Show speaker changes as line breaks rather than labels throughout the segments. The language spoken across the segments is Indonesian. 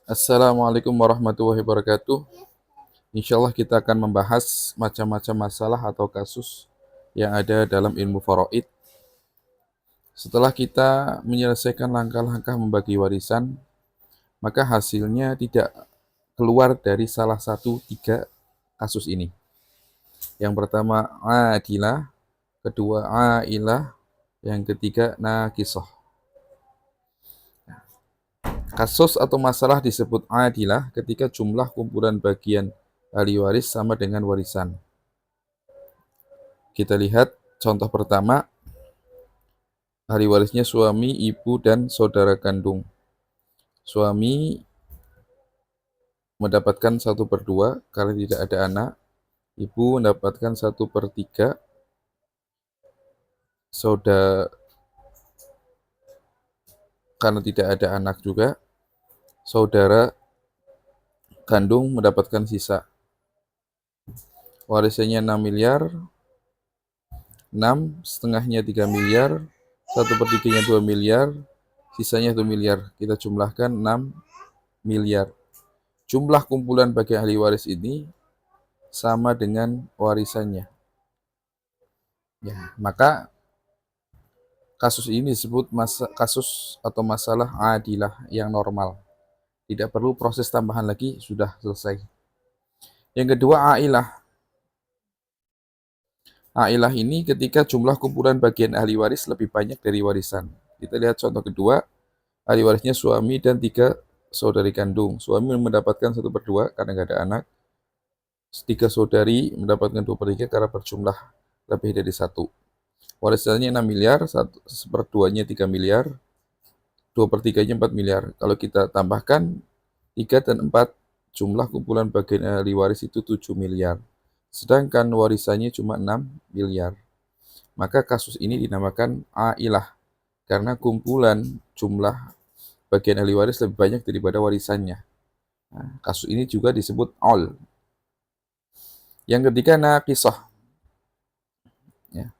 Assalamualaikum warahmatullahi wabarakatuh. Insya Allah kita akan membahas macam-macam masalah atau kasus yang ada dalam ilmu faraid. Setelah kita menyelesaikan langkah-langkah membagi warisan, maka hasilnya tidak keluar dari salah satu tiga kasus ini. Yang pertama adilah, kedua ailah, yang ketiga nakisah. Kasus atau masalah disebut adilah ketika jumlah kumpulan bagian ahli waris sama dengan warisan. Kita lihat contoh pertama, ahli warisnya suami, ibu, dan saudara kandung. Suami mendapatkan 1/2 karena tidak ada anak, ibu mendapatkan 1/3, saudara karena tidak ada anak juga, saudara kandung mendapatkan sisa. Warisannya 6 miliar, 6 setengahnya 3 miliar, 1/3-nya 2 miliar, sisanya 1 miliar. Kita jumlahkan 6 miliar. Jumlah kumpulan bagi ahli waris ini sama dengan warisannya. Ya, maka kasus ini disebut kasus atau masalah adilah yang normal. Tidak perlu proses tambahan lagi, sudah selesai. Yang kedua ailah. Ailah ini ketika jumlah kumpulan bagian ahli waris lebih banyak dari warisan. Kita lihat contoh kedua, ahli warisnya suami dan 3 saudari kandung. Suami mendapatkan 1/2 karena nggak ada anak. 3 saudari mendapatkan 2/3 karena berjumlah lebih dari 1. Warisannya 6 miliar, 1/2-nya 3 miliar, 2/3-nya 4 miliar. Kalau kita tambahkan 3 dan 4, jumlah kumpulan bagian ahli waris itu 7 miliar. Sedangkan warisannya cuma 6 miliar. Maka kasus ini dinamakan ailah, karena kumpulan jumlah bagian ahli waris lebih banyak daripada warisannya. Nah, kasus ini juga disebut aul. Yang ketiga nakisah. Ya.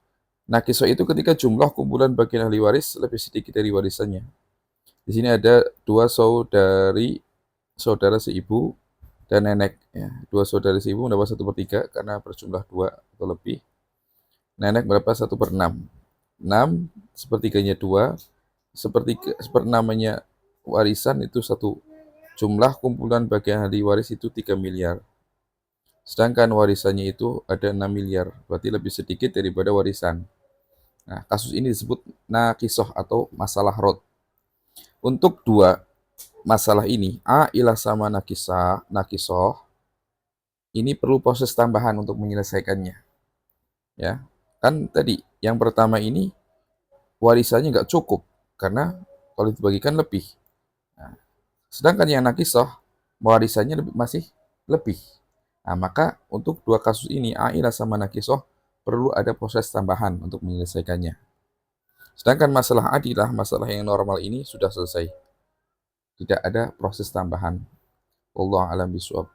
Nakisah itu ketika jumlah kumpulan bagian ahli waris lebih sedikit dari warisannya. Di sini ada 2 saudara seibu dan nenek. Ya. 2 saudara seibu mendapat 1/3 karena berjumlah 2 atau lebih. Nenek mendapat 1/6. 6 sepertiganya 2, seperenamnya warisan itu 1. Jumlah kumpulan bagian ahli waris itu 3 miliar. Sedangkan warisannya itu ada 6 miliar, berarti lebih sedikit daripada warisan. Nah, kasus ini disebut nakisah atau masalah rod. Untuk dua masalah ini, ailah sama nakisah, ini perlu proses tambahan untuk menyelesaikannya. Ya, kan tadi yang pertama ini warisannya nggak cukup karena kalau dibagikan lebih. Nah, sedangkan yang nakisah warisannya masih lebih. Nah, maka untuk dua kasus ini, ailah sama nakisah, perlu ada proses tambahan untuk menyelesaikannya. Sedangkan masalah adilah, masalah yang normal ini sudah selesai. Tidak ada proses tambahan. Wallahu a'lam bishawab.